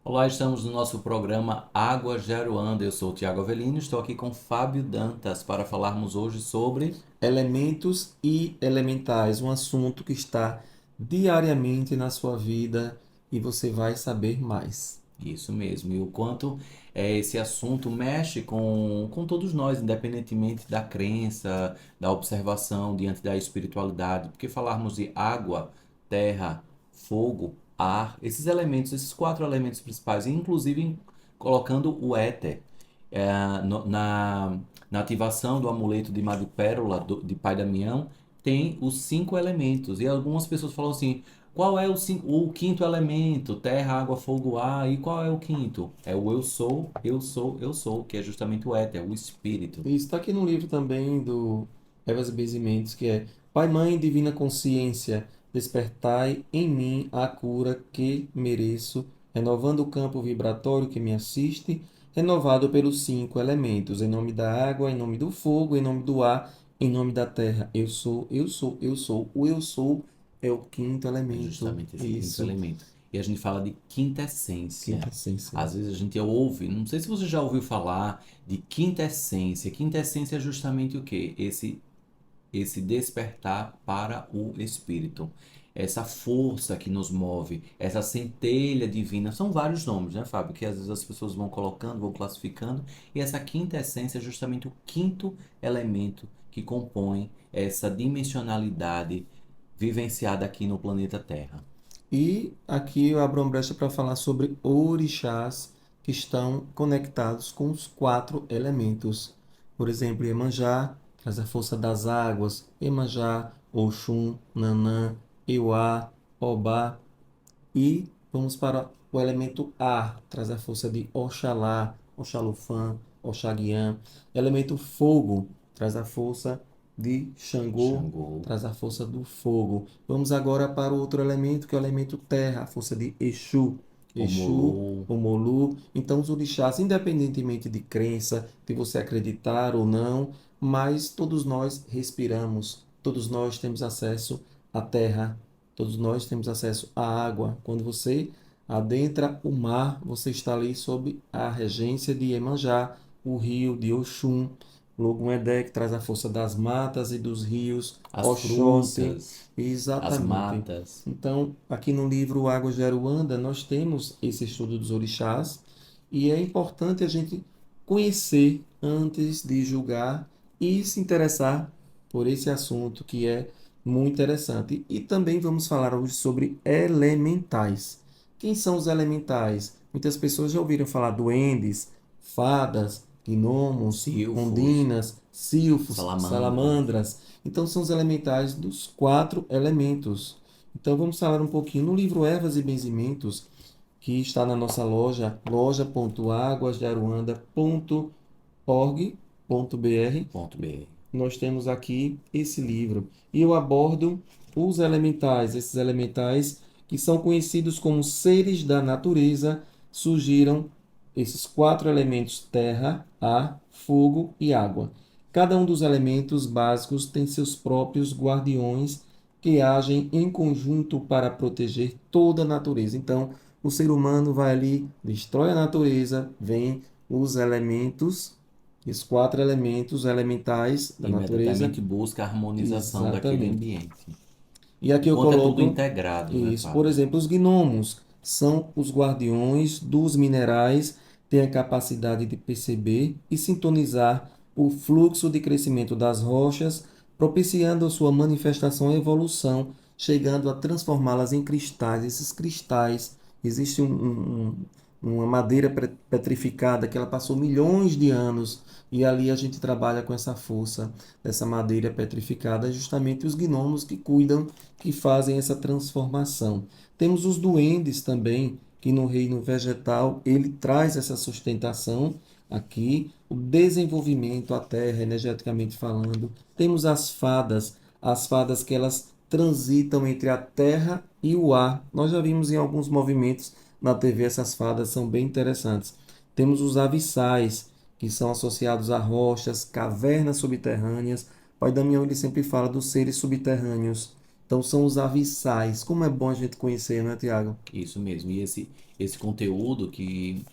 Olá, estamos no nosso programa Água Geruanda. Eu sou o Tiago Avelino, estou aqui com Fábio Dantas para falarmos hoje sobre Elementos e elementais, um assunto que está diariamente na sua vida e você vai saber mais. isso mesmo e o quanto esse assunto mexe com todos nós, independentemente da crença, da observação diante da espiritualidade. Porque falarmos de água, terra, fogo, ar, esses elementos, esses quatro elementos principais, inclusive colocando o éter. Na ativação do amuleto de Madrepérola de Pai Damião, tem os cinco elementos. E algumas pessoas falam assim: qual é o quinto elemento? Terra, água, fogo, ar. E qual é o quinto? É o eu sou, eu sou, eu sou, que é justamente o éter, o espírito. E isso está aqui no livro também do Evas e Benzimentos, que é Pai, Mãe, Divina Consciência, despertai em mim a cura que mereço, renovando o campo vibratório que me assiste, renovado pelos cinco elementos, em nome da água, em nome do fogo, em nome do ar, em nome da terra. Eu sou, eu sou, eu sou. O eu sou é o quinto É elemento. justamente esse quinto Isso, elemento. E a gente fala de quinta essência. quinta essência. Às vezes a gente ouve, não sei se você já ouviu falar de quinta essência. Quinta essência é justamente o quê? Esse despertar para o espírito. Essa força que nos move, essa centelha divina. São vários nomes, né, Fábio? Que às vezes as pessoas vão colocando, vão classificando. E essa quinta essência é justamente o quinto elemento que compõe essa dimensionalidade vivenciada aqui no planeta Terra. E aqui eu abro uma brecha para falar sobre orixás que estão conectados com os quatro elementos. Por exemplo, Iemanjá traz a força das águas, Iemanjá, Oxum, Nanã, Euá, Obá. E vamos para o elemento ar, traz a força de Oxalá, Oxalufã, Oxaguian. Elemento fogo, traz a força de Xangô, Xangô, traz a força do fogo. Vamos agora para o outro elemento, que é o elemento terra, a força de Exu. Exu, Omolu, Omolu. Então, os orixás, independentemente de crença, de você acreditar ou não, mas todos nós respiramos, todos nós temos acesso à terra, todos nós temos acesso à água. Quando você adentra o mar, você está ali sob a regência de Iemanjá, o rio de Oxum, Logum-Edé, que traz a força das matas e dos rios, as Oxóssi, frutas, as exatamente. matas. Então, aqui no livro Água de Aruanda, nós temos esse estudo dos orixás e é importante a gente conhecer antes de julgar e se interessar por esse assunto que é muito interessante. E também vamos falar hoje sobre elementais. Quem são os elementais? Muitas pessoas já ouviram falar duendes, fadas, gnomos, Silfos, ondinas, silfos, salamandras. salamandras. Então são os elementais dos quatro elementos. Então vamos falar um pouquinho no livro Ervas e Benzimentos, que está na nossa loja, loja.aguasdearuanda.org.br. Ponto B. Nós temos aqui esse livro. E eu abordo os elementais, esses elementais que são conhecidos como seres da natureza, surgiram esses quatro elementos: terra, ar, fogo e água. Cada um dos elementos básicos tem seus próprios guardiões que agem em conjunto para proteger toda a natureza. Então, o ser humano vai ali, destrói a natureza, vem os elementos, os quatro elementos elementais da E natureza. imediatamente busca a harmonização daquele Exatamente. ambiente. E O aqui eu quanto é tudo coloco integrado, né, isso. Por Fábio? exemplo, os gnomos são os guardiões dos minerais, têm a capacidade de perceber e sintonizar o fluxo de crescimento das rochas, propiciando sua manifestação e evolução, chegando a transformá-las em cristais. Esses cristais, existe uma madeira petrificada que ela passou milhões de anos e ali a gente trabalha com essa força dessa madeira petrificada, justamente os gnomos que cuidam, que fazem essa transformação. Temos os duendes também, que no reino vegetal ele traz essa sustentação aqui, o desenvolvimento à terra, energeticamente falando. Temos as fadas que elas transitam entre a terra e o ar. Nós já vimos em alguns movimentos na TV, essas fadas são bem interessantes. Temos os abissais, que são associados a rochas, cavernas subterrâneas. Pai Damião ele sempre fala dos seres subterrâneos. Então são os avissais. Como é bom a gente conhecer, né, Tiago? Isso mesmo. E esse conteúdo que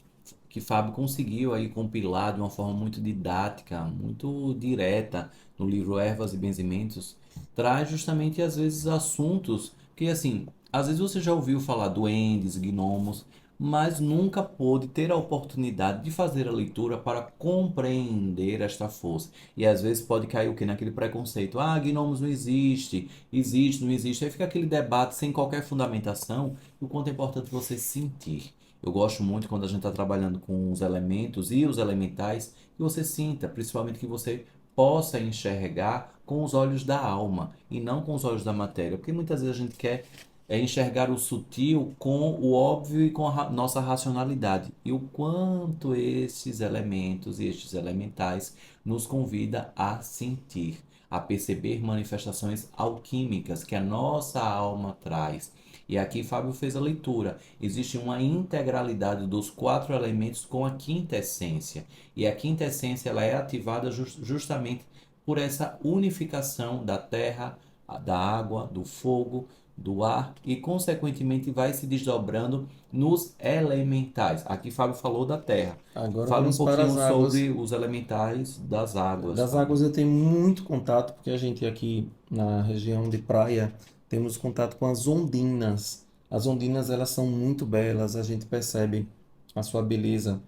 Fábio conseguiu aí compilar de uma forma muito didática, muito direta no livro Ervas e Benzimentos, traz justamente às vezes assuntos que assim, às vezes você já ouviu falar duendes, gnomos, mas nunca pôde ter a oportunidade de fazer a leitura para compreender esta força. E às vezes pode cair o que naquele preconceito, ah, gnomos não existe, existe, não existe. Aí fica aquele debate sem qualquer fundamentação, e o quanto é importante você sentir. Eu gosto muito quando a gente está trabalhando com os elementos e os elementais, que você sinta, principalmente que você possa enxergar com os olhos da alma e não com os olhos da matéria, porque muitas vezes a gente quer enxergar o sutil com o óbvio e com a nossa racionalidade. E o quanto esses elementos e estes elementais nos convida a sentir, a perceber manifestações alquímicas que a nossa alma traz. E aqui Fábio fez a leitura. Existe uma integralidade dos quatro elementos com a quinta essência. E a quinta essência ela é ativada justamente por essa unificação da terra, da água, do fogo, do ar e, consequentemente, vai se desdobrando nos elementais. Aqui Fábio falou da terra. Agora Fale um vamos para pouquinho as águas. sobre os elementais das águas, Das Fábio. águas eu tenho muito contato, porque a gente aqui na região de praia temos contato com as ondinas. As ondinas, elas são muito belas, a gente percebe a sua beleza.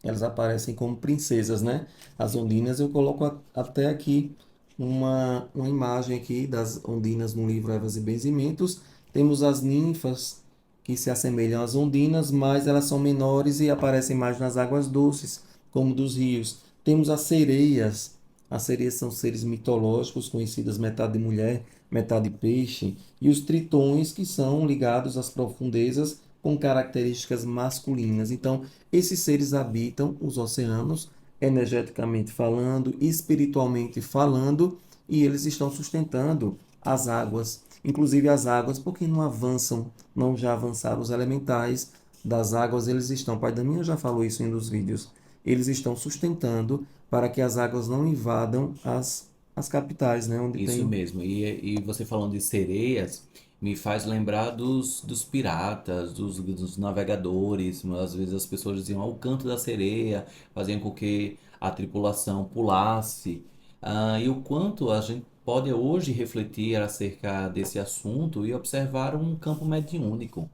Elas aparecem como princesas, né? As ondinas, eu coloco até aqui uma imagem aqui das ondinas no livro Ervas e Benzimentos. Temos as ninfas que se assemelham às ondinas, mas elas são menores e aparecem mais nas águas doces, como dos rios. Temos as sereias. As sereias são seres mitológicos, conhecidas metade mulher, metade peixe, e os tritões, que são ligados às profundezas com características masculinas. Então, esses seres habitam os oceanos, energeticamente falando, espiritualmente falando, e eles estão sustentando as águas. Inclusive as águas, porque não avançam, não já avançaram os elementais das águas, eles estão, Pai Damião já falou isso em um dos vídeos, eles estão sustentando para que as águas não invadam as capitais, né, onde Isso tem. mesmo. E você falando de sereias, me faz lembrar dos piratas, dos navegadores. Às vezes as pessoas diziam, ah, o canto da sereia, faziam com que a tripulação pulasse. Ah, e o quanto a gente pode hoje refletir acerca desse assunto e observar um campo mediúnico.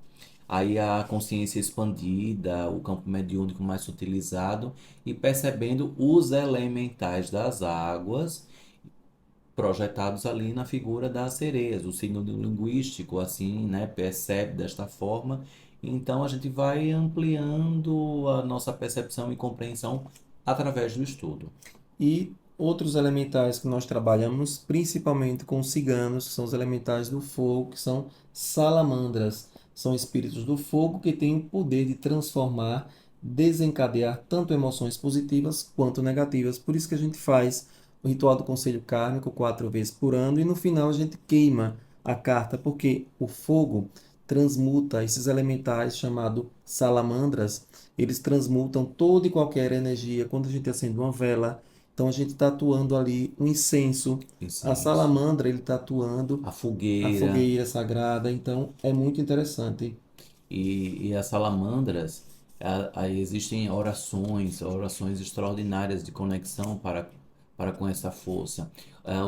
Aí a consciência expandida, o campo mediúnico mais sutilizado e percebendo os elementais das águas projetados ali na figura das sereias. O signo linguístico, assim, né, percebe desta forma. Então a gente vai ampliando a nossa percepção e compreensão através do estudo. E outros elementais que nós trabalhamos, principalmente com os ciganos, que são os elementais do fogo, que são salamandras. São espíritos do fogo que têm o poder de transformar, desencadear tanto emoções positivas quanto negativas. Por isso que a gente faz o ritual do conselho kármico 4 vezes por ano e no final a gente queima a carta, porque o fogo transmuta esses elementais chamados salamandras, eles transmutam toda e qualquer energia. Quando a gente acende uma vela, então a gente está atuando ali o incenso, a Incenso, salamandra ele está atuando a a fogueira fogueira sagrada, então é muito interessante. e as salamandras, aí existem orações, orações extraordinárias de conexão para com essa força.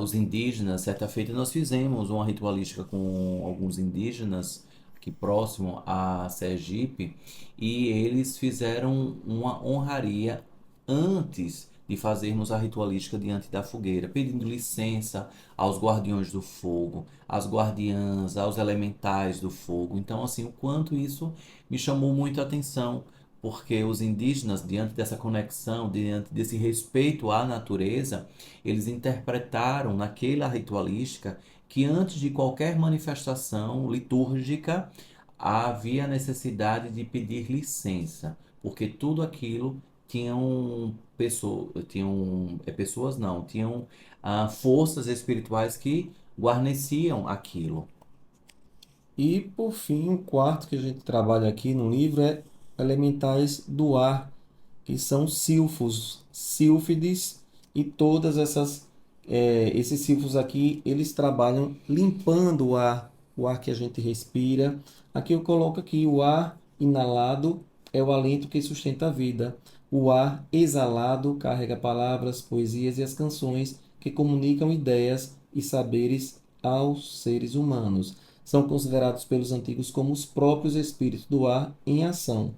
Os indígenas, certa feita nós fizemos uma ritualística com alguns indígenas aqui próximo a Sergipe e eles fizeram uma honraria antes de fazermos a ritualística diante da fogueira, pedindo licença aos guardiões do fogo, às guardiãs, aos elementais do fogo. Então, assim, o quanto isso me chamou muito a atenção, porque os indígenas, diante dessa conexão, diante desse respeito à natureza, eles interpretaram naquela ritualística que antes de qualquer manifestação litúrgica havia necessidade de pedir licença, porque tudo aquilo pessoas não, tinham forças espirituais que guarneciam aquilo. E por fim, o quarto que a gente trabalha aqui no livro é elementais do ar, que são sílfos, sílfides e todas essas Esses silfos aqui, eles trabalham limpando o ar que a gente respira. Aqui eu coloco aqui o ar inalado é o alento que sustenta a vida. O ar exalado carrega palavras, poesias e as canções que comunicam ideias e saberes aos seres humanos. São considerados pelos antigos como os próprios espíritos do ar em ação.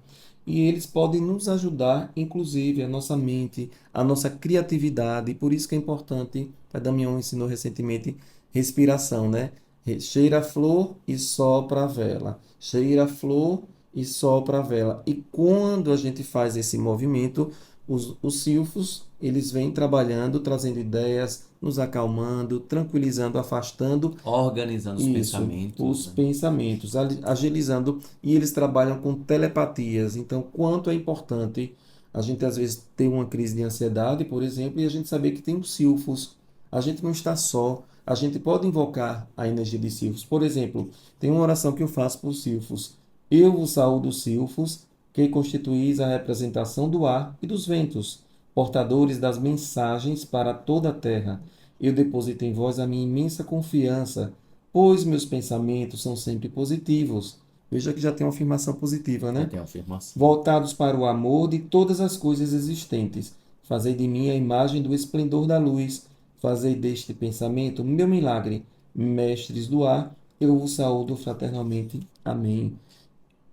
E eles podem nos ajudar, inclusive, a nossa mente, a nossa criatividade. Por isso que é importante, a Damião ensinou recentemente, respiração, né? Cheira a flor e sopra a vela. Cheira a flor e sopra a vela. E quando a gente faz esse movimento, os silfos, eles vêm trabalhando, trazendo ideias, nos acalmando, tranquilizando, afastando Organizando os isso, pensamentos, os né? pensamentos, agilizando, e eles trabalham com telepatias. Então, quanto é importante a gente às vezes ter uma crise de ansiedade, por exemplo, e a gente saber que tem os silfos. A gente não está só. A gente pode invocar a energia de silfos. Por exemplo, tem uma oração que eu faço por silfos. Eu vos saúdo, silfos, que constituís a representação do ar e dos ventos, portadores das mensagens para toda a terra. Eu deposito em vós a minha imensa confiança, pois meus pensamentos são sempre positivos. Veja que já tem uma afirmação positiva, Já né? tem a afirmação. Voltados para o amor de todas as coisas existentes. Fazei de mim a imagem do esplendor da luz. Fazei deste pensamento meu milagre. Mestres do ar, eu vos saúdo fraternalmente. Amém.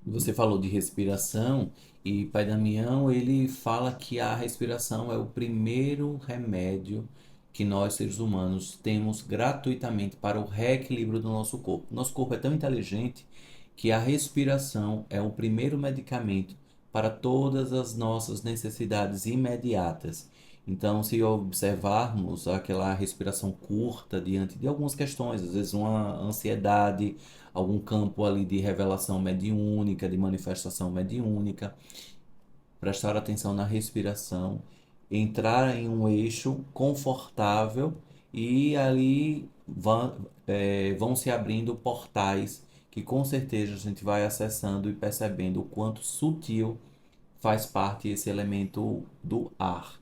Você falou de respiração e Pai Damião, ele fala que a respiração é o primeiro remédio que nós seres humanos temos gratuitamente para o reequilíbrio do nosso corpo. Nosso corpo é tão inteligente que a respiração é o primeiro medicamento para todas as nossas necessidades imediatas. Então, se observarmos aquela respiração curta diante de algumas questões, às vezes uma ansiedade, algum campo ali de revelação mediúnica, de manifestação mediúnica, prestar atenção na respiração, entrar em um eixo confortável e ali vão se abrindo portais que com certeza a gente vai acessando e percebendo o quanto sutil faz parte esse elemento do ar.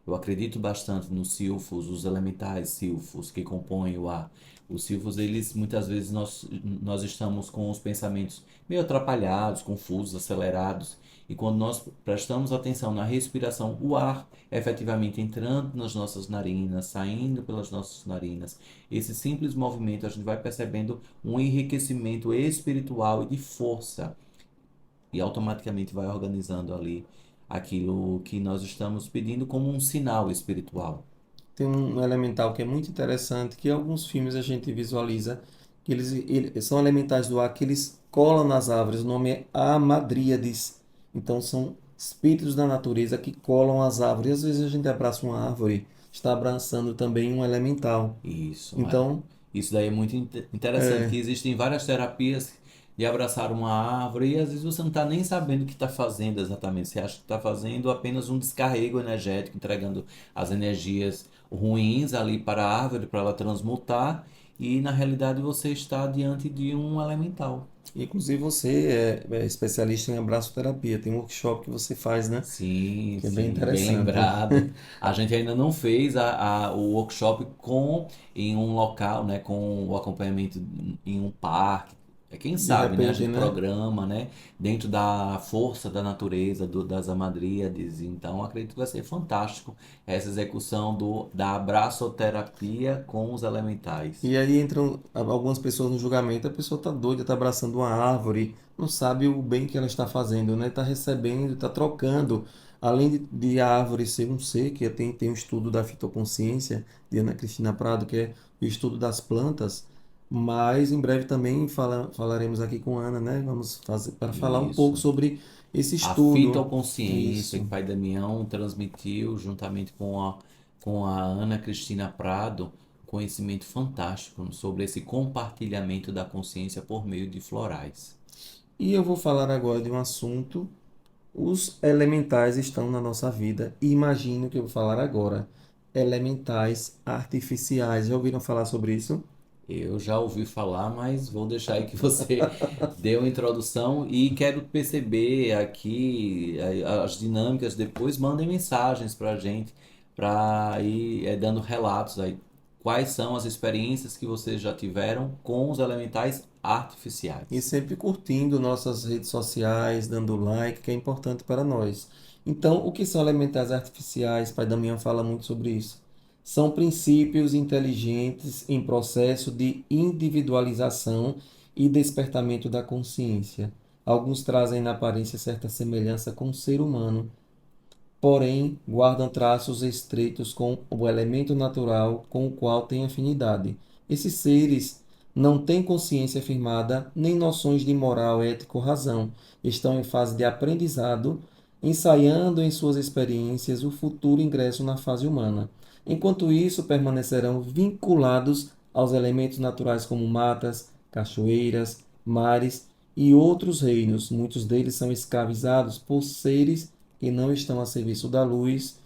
Eu acredito bastante nos silfos, os elementais silfos que compõem o ar. Os silfos, eles muitas vezes nós estamos com os pensamentos meio atrapalhados, confusos, acelerados. E quando nós prestamos atenção na respiração, o ar efetivamente entrando nas nossas narinas, saindo pelas nossas narinas, esse simples movimento a gente vai percebendo um enriquecimento espiritual e de força e automaticamente vai organizando ali aquilo que nós estamos pedindo como um sinal espiritual. Tem um elemental que é muito interessante, que em alguns filmes a gente visualiza que eles são elementais do ar que eles colam nas árvores. O nome é Amadríades. Então são espíritos da natureza que colam as árvores. E às vezes a gente abraça uma árvore, está abraçando também um elemental. Isso, é. Então, Isso daí é muito interessante, que existem várias terapias de abraçar uma árvore e às vezes você não está nem sabendo o que está fazendo exatamente. Você acha que está fazendo apenas um descarrego energético, entregando as energias ruins ali para a árvore, para ela transmutar, e na realidade você está diante de um elemental. inclusive você é especialista em abraçoterapia. Tem um workshop que você faz, né? Sim, Que é bem sim, bem interessante. lembrado. A gente ainda não fez o workshop em um local, né, com o acompanhamento em um parque. É quem De sabe, né? A repente, gente né? programa, né, dentro da força da natureza, das amadríades. Então, acredito que vai ser fantástico essa execução da abraçoterapia com os elementais. E aí entram algumas pessoas no julgamento, a pessoa está doida, está abraçando uma árvore, não sabe o bem que ela está fazendo, né? Está recebendo, está trocando. Além de a árvore ser um ser, que tem um estudo da fitoconsciência, de Ana Cristina Prado, que é o estudo das plantas, mas em breve também falaremos aqui com Ana, né? Vamos fazer para falar um pouco Isso. sobre esse A estudo. fitoconsciência que Isso. o Pai Damião transmitiu juntamente com a Ana Cristina Prado, conhecimento fantástico sobre esse compartilhamento da consciência por meio de florais. E eu vou falar agora de um assunto. Os elementais estão na nossa vida. E imagino que eu vou falar agora. Elementais artificiais. Já ouviram falar sobre isso? Eu já ouvi falar, mas vou deixar aí que você deu a introdução e quero perceber aqui as dinâmicas. Depois mandem mensagens para a gente, para ir dando relatos aí. quais são as experiências que vocês já tiveram com os elementais E artificiais. sempre curtindo nossas redes sociais, dando like, que é importante para nós. Então, o que são elementais artificiais? Pai Damião fala muito sobre isso. São princípios inteligentes em processo de individualização e despertamento da consciência. Alguns trazem na aparência certa semelhança com o ser humano, porém guardam traços estreitos com o elemento natural com o qual têm afinidade. Esses seres não têm consciência firmada nem noções de moral, ética ou razão. Estão em fase de aprendizado, ensaiando em suas experiências o futuro ingresso na fase humana. Enquanto isso, permanecerão vinculados aos elementos naturais como matas, cachoeiras, mares e outros reinos. Muitos deles são escravizados por seres que não estão a serviço da luz,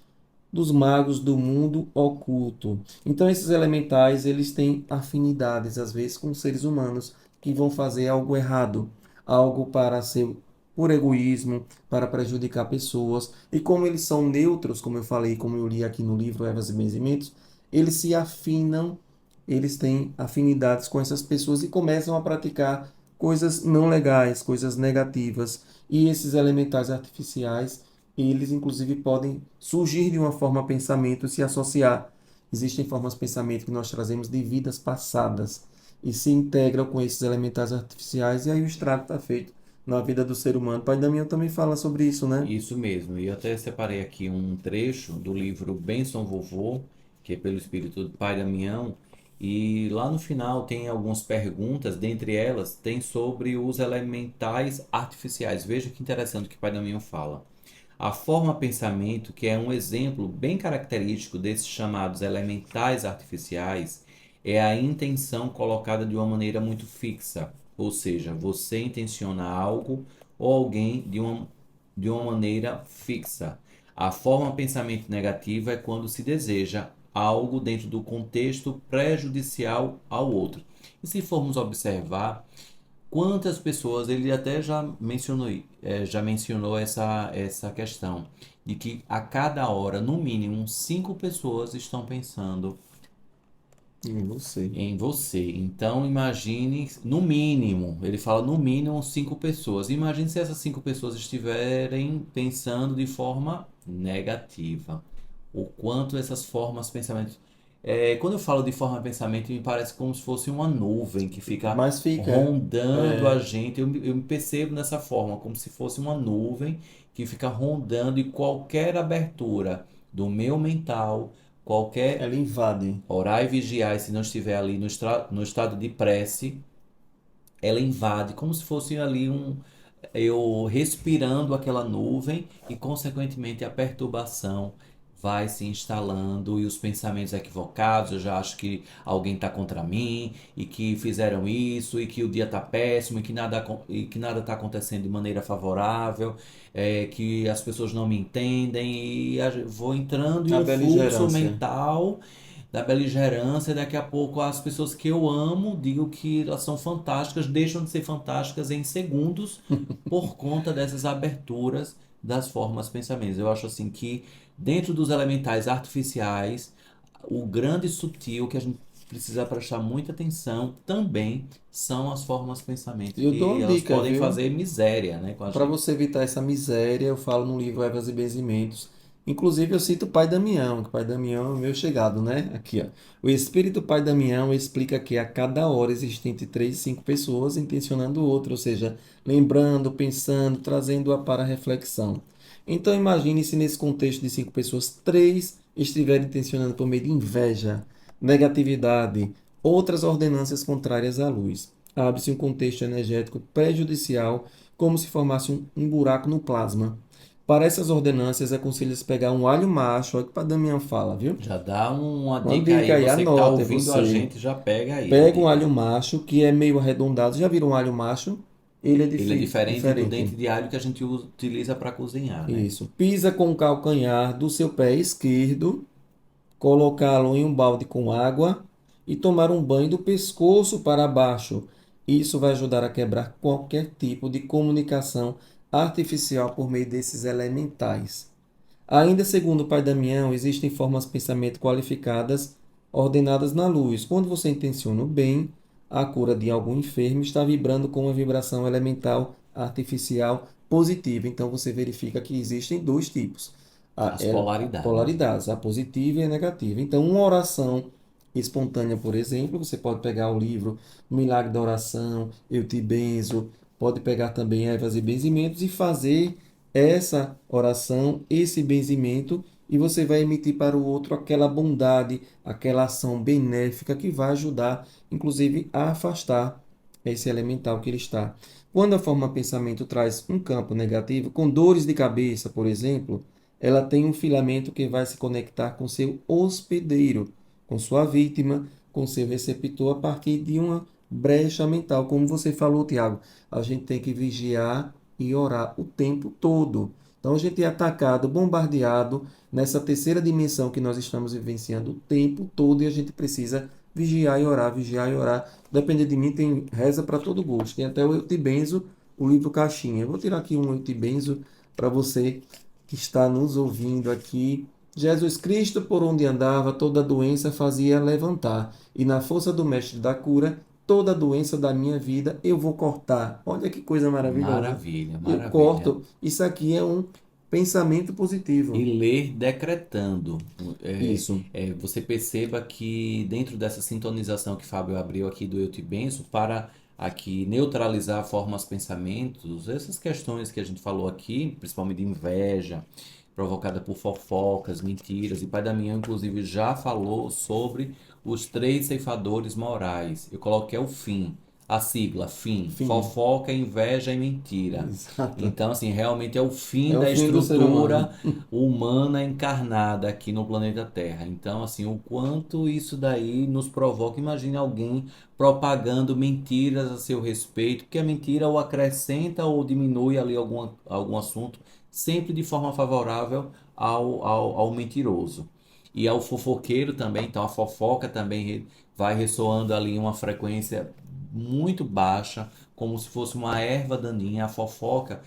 dos magos do mundo oculto. Então esses elementais, eles têm afinidades às vezes com seres humanos que vão fazer algo errado, algo para ser por egoísmo, para prejudicar pessoas. E como eles são neutros, como eu falei, como eu li aqui no livro Ervas e Benzimentos, eles se afinam, eles têm afinidades com essas pessoas e começam a praticar coisas não legais, coisas negativas. E esses elementais artificiais, eles inclusive podem surgir de uma forma pensamento e se associar. Existem formas de pensamento que nós trazemos de vidas passadas e se integram com esses elementais artificiais e aí o estrago está feito na vida do ser humano. Pai Damião também fala sobre isso, né? Isso mesmo, e eu até separei aqui um trecho do livro Benção Vovô, que é pelo espírito do Pai Damião, e lá no final tem algumas perguntas, dentre elas tem sobre os elementais artificiais. Veja que interessante o que o Pai Damião fala. A forma pensamento, que é um exemplo bem característico desses chamados elementais artificiais, é a intenção colocada de uma maneira muito fixa, ou seja, você intenciona algo ou alguém de uma maneira fixa. A forma pensamento negativa é quando se deseja algo dentro do contexto prejudicial ao outro. E se formos observar, quantas pessoas, ele até já mencionou essa questão, de que a cada hora, no mínimo, 5 pessoas estão pensando Em você. em você. Então, imagine, no mínimo, ele fala no mínimo 5 pessoas. Imagine se essas 5 pessoas estiverem pensando de forma negativa. O quanto essas formas de pensamento. Quando eu falo de forma de pensamento, me parece como se fosse uma nuvem que fica Mas fica. rondando a É, gente. Eu me percebo dessa forma, como se fosse uma nuvem que fica rondando e qualquer abertura do meu mental, qualquer ela invade. orar e vigiar, e se não estiver ali no estado de prece, ela invade, como se fosse ali eu respirando aquela nuvem e, consequentemente, a perturbação vai se instalando e os pensamentos equivocados. Eu já acho que alguém está contra mim e que fizeram isso e que o dia está péssimo e que nada está acontecendo de maneira favorável, que as pessoas não me entendem e vou entrando em A um fluxo beligerância. mental da beligerância, e daqui a pouco as pessoas que eu amo, digo que elas são fantásticas, deixam de ser fantásticas em segundos por conta dessas aberturas das formas de pensamentos. Eu acho assim que dentro dos elementais artificiais, o grande sutil que a gente precisa prestar muita atenção também são as formas de pensamento, E eu dou que uma elas dica, podem viu? fazer miséria, né, com a Para gente. você evitar essa miséria, eu falo no livro Ervas e Benzimentos. Inclusive, eu cito o Pai Damião, que o Pai Damião é o meu chegado, né? Aqui, ó. O Espírito Pai Damião explica que a cada hora existem entre 3 e 5 pessoas intencionando o outro, ou seja, lembrando, pensando, trazendo-a para a reflexão. Então, imagine se nesse contexto de 5 pessoas, 3 estiverem intencionando por meio de inveja, negatividade, outras ordenâncias contrárias à luz. Abre-se um contexto energético prejudicial como se formasse um buraco no plasma. Para essas ordenâncias, aconselho-se pegar um alho macho, olha o que o Damião fala, viu? Já dá uma Uma dica dica aí, aí, você que está anote ouvindo a você. gente, já pega aí a Pega um dica. alho macho que é meio arredondado. Já viram um alho macho? Ele é Ele é diferente do diferente. dente de alho que a gente utiliza para cozinhar, né? Isso. Pisa com o calcanhar do seu pé esquerdo, colocá-lo em um balde com água e tomar um banho do pescoço para baixo. Isso vai ajudar a quebrar qualquer tipo de comunicação artificial por meio desses elementais. Ainda segundo o pai Damião, existem formas de pensamento qualificadas ordenadas na luz. Quando você intenciona o bem, a cura de algum enfermo está vibrando com uma vibração elemental artificial positiva. Então você verifica que existem dois tipos, As polaridades. polaridades, a positiva e a negativa. Então, uma oração espontânea, por exemplo, você pode pegar o livro Milagre da Oração, Eu Te Benzo, pode pegar também ervas e benzimentos e fazer essa oração, esse benzimento, e você vai emitir para o outro aquela bondade, aquela ação benéfica que vai ajudar, inclusive, a afastar esse elemental que ele está. Quando a forma pensamento traz um campo negativo, com dores de cabeça, por exemplo, ela tem um filamento que vai se conectar com seu hospedeiro, com sua vítima, com seu receptor, a partir de uma brecha mental. Como você falou, Tiago, a gente tem que vigiar e orar o tempo todo. Então a gente é atacado, bombardeado nessa terceira dimensão que nós estamos vivenciando o tempo todo e a gente precisa vigiar e orar, vigiar e orar. Depender de mim, tem reza para todo gosto. Tem até o Eu Te Benzo, o livro Caixinha. Eu vou tirar aqui um Eu Te Benzo para você que está nos ouvindo aqui. Jesus Cristo, por onde andava, toda doença fazia levantar, e na força do Mestre da cura, toda doença da minha vida eu vou cortar. Olha que coisa maravilhosa. Maravilha, Eu maravilha. corto. Isso aqui é um pensamento E positivo. ler decretando. Isso. Você perceba que dentro dessa sintonização que Fábio abriu aqui do Eu Te Benço, para aqui neutralizar formas, pensamentos, essas questões que a gente falou aqui, principalmente de inveja, provocada por fofocas, mentiras, e Pai Damião, inclusive, já falou sobre os três ceifadores morais. Eu coloquei o fim, a sigla, fim, Fim. fofoca, inveja e mentira. Exato. Então, assim, realmente é o fim É o da fim do ser humano. estrutura humana encarnada aqui no planeta Terra. Então, assim, o quanto isso daí nos provoca. Imagine alguém propagando mentiras a seu respeito, porque a mentira ou acrescenta ou diminui ali algum assunto, sempre de forma favorável ao mentiroso. E ao fofoqueiro também, então a fofoca também vai ressoando ali em uma frequência muito baixa, como se fosse uma erva daninha. A fofoca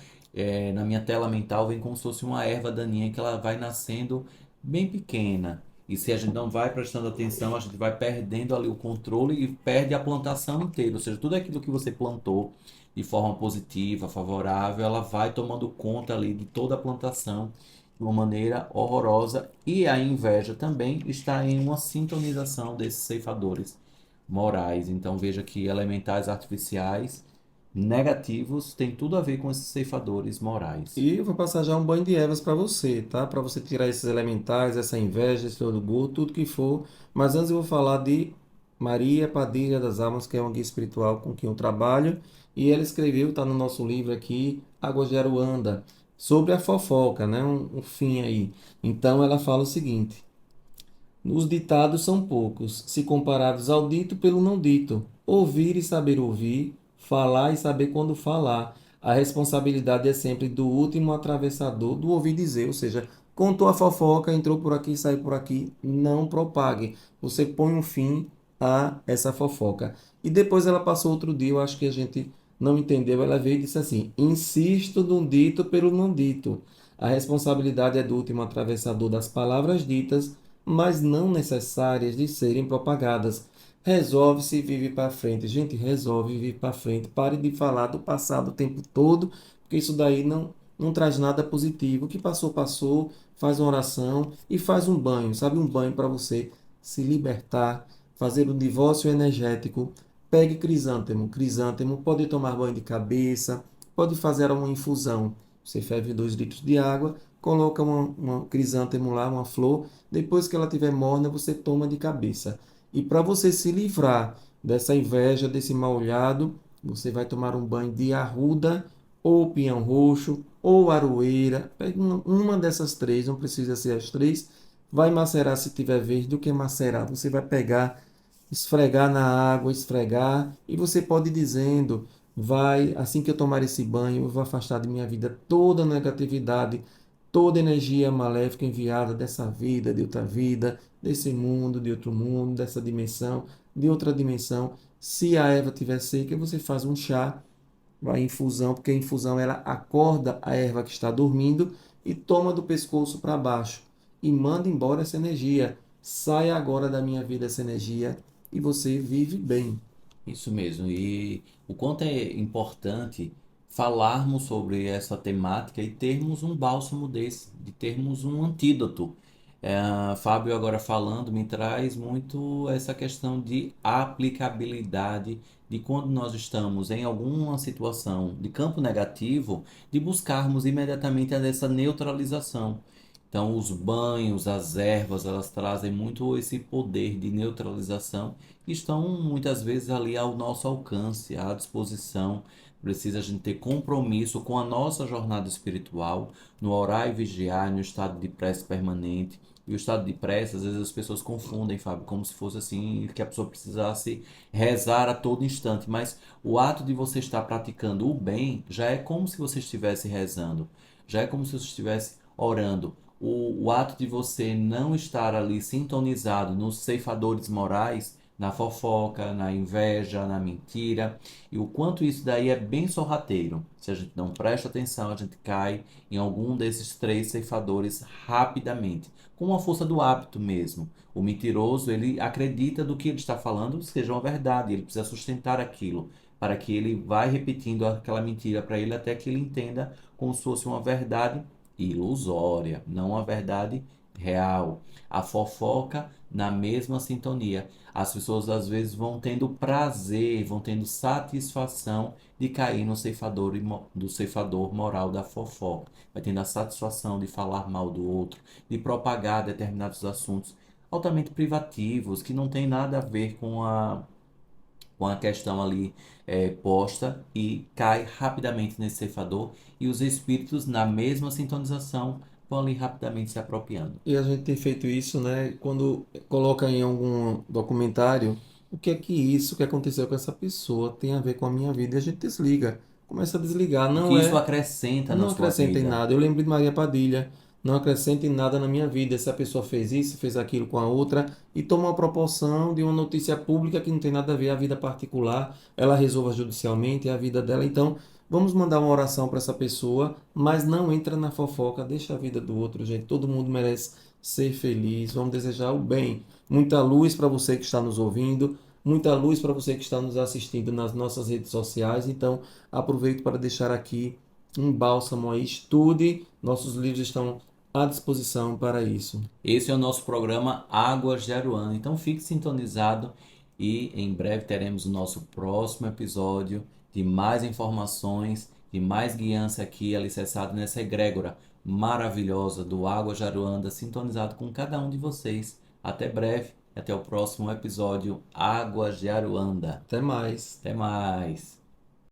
na minha tela mental vem como se fosse uma erva daninha que ela vai nascendo bem pequena. E se a gente não vai prestando atenção, a gente vai perdendo ali o controle e perde a plantação inteira. Ou seja, tudo aquilo que você plantou de forma positiva, favorável, ela vai tomando conta ali de toda a plantação de uma maneira horrorosa. E a inveja também está em uma sintonização desses ceifadores morais. Então veja que elementais artificiais negativos têm tudo a ver com esses ceifadores morais. E eu vou passar já um banho de ervas para você, tá? Para você tirar esses elementais, essa inveja, esse orgulho, tudo que for. Mas antes eu vou falar de Maria Padilha das Almas, que é uma guia espiritual com quem eu trabalho. E ela escreveu, está no nosso livro aqui, Águas de Aruanda, sobre a fofoca, né? Um fim aí. Então ela fala o seguinte: os ditados são poucos, se comparados ao dito pelo não dito. Ouvir e saber ouvir, falar e saber quando falar. A responsabilidade é sempre do último atravessador do ouvir dizer, ou seja, contou a fofoca, entrou por aqui, saiu por aqui, não propague. Você põe um fim a essa fofoca. E depois ela passou outro dia, eu acho que a gente não entendeu, ela veio e disse assim: insisto no dito pelo não dito. A responsabilidade é do último atravessador das palavras ditas, mas não necessárias de serem propagadas. Resolve-se e vive para frente. Gente, resolve e vive para frente. Pare de falar do passado o tempo todo, porque isso daí não traz nada positivo. O que passou, passou. Faz uma oração e faz um banho, sabe? Um banho para você se libertar, fazer um divórcio energético. Pegue crisântemo. Crisântemo pode tomar banho de cabeça, pode fazer uma infusão. Você ferve 2 litros de água, coloca uma crisântemo lá, uma flor. Depois que ela estiver morna, você toma de cabeça. E para você se livrar dessa inveja, desse mal-olhado, você vai tomar um banho de arruda, ou pinhão roxo, ou aroeira. Pegue uma dessas três, não precisa ser as três. Vai macerar se tiver verde, do que macerar. Você vai pegar, esfregar na água, esfregar, e você pode ir dizendo: vai, assim que eu tomar esse banho, eu vou afastar de minha vida toda a negatividade, toda energia maléfica enviada dessa vida, de outra vida, desse mundo, de outro mundo, dessa dimensão, de outra dimensão. Se a erva tiver seca, você faz um chá, vai em infusão, porque a infusão ela acorda a erva que está dormindo e toma do pescoço para baixo e manda embora essa energia. Sai agora da minha vida essa energia e você vive bem. Isso mesmo. E o quanto é importante falarmos sobre essa temática e termos um bálsamo desse, de termos um antídoto. Fábio agora falando me traz muito essa questão de aplicabilidade de quando nós estamos em alguma situação de campo negativo, de buscarmos imediatamente essa neutralização. Então, os banhos, as ervas, elas trazem muito esse poder de neutralização e estão muitas vezes ali ao nosso alcance, à disposição. Precisa a gente ter compromisso com a nossa jornada espiritual, no orar e vigiar, no estado de prece permanente. E o estado de prece, às vezes as pessoas confundem, Fábio, como se fosse assim, que a pessoa precisasse rezar a todo instante. Mas o ato de você estar praticando o bem já é como se você estivesse rezando, já é como se você estivesse orando. O ato de você não estar ali sintonizado nos ceifadores morais, na fofoca, na inveja, na mentira, e o quanto isso daí é bem sorrateiro. Se a gente não presta atenção, a gente cai em algum desses três ceifadores rapidamente, com a força do hábito mesmo. O mentiroso, ele acredita do que ele está falando seja uma verdade, ele precisa sustentar aquilo, para que ele vá repetindo aquela mentira para ele até que ele entenda como se fosse uma verdade ilusória, não a verdade real. A fofoca na mesma sintonia. As pessoas às vezes vão tendo prazer, vão tendo satisfação de cair no ceifador do ceifador moral da fofoca. Vai tendo a satisfação de falar mal do outro, de propagar determinados assuntos altamente privativos que não tem nada a ver com a questão ali posta e cai rapidamente nesse ceifador e os espíritos na mesma sintonização vão ali rapidamente se apropriando. E a gente tem feito isso, né? Quando coloca em algum documentário, o que é que isso que aconteceu com essa pessoa tem a ver com a minha vida? E a gente desliga, começa a desligar. O que isso acrescenta na Não sua acrescenta em vida? nada. Eu lembro de Maria Padilha, não acrescenta em nada na minha vida. Se a pessoa fez isso, fez aquilo com a outra e toma uma proporção de uma notícia pública que não tem nada a ver a vida particular, ela resolva judicialmente a vida dela. Então, vamos mandar uma oração para essa pessoa, mas não entra na fofoca, deixa a vida do outro, gente. Todo mundo merece ser feliz. Vamos desejar o bem. Muita luz para você que está nos ouvindo, muita luz para você que está nos assistindo nas nossas redes sociais. Então, aproveito para deixar aqui um bálsamo aí. Estude, nossos livros estão à disposição para isso. Esse é o nosso programa Águas de Aruana. Então fique sintonizado e em breve teremos o nosso próximo episódio de mais informações, de mais guiança aqui alicerçado nessa egrégora maravilhosa do Águas de Aruanda, sintonizado com cada um de vocês. Até breve, até o próximo episódio Águas de Aruanda. Até mais. Até mais.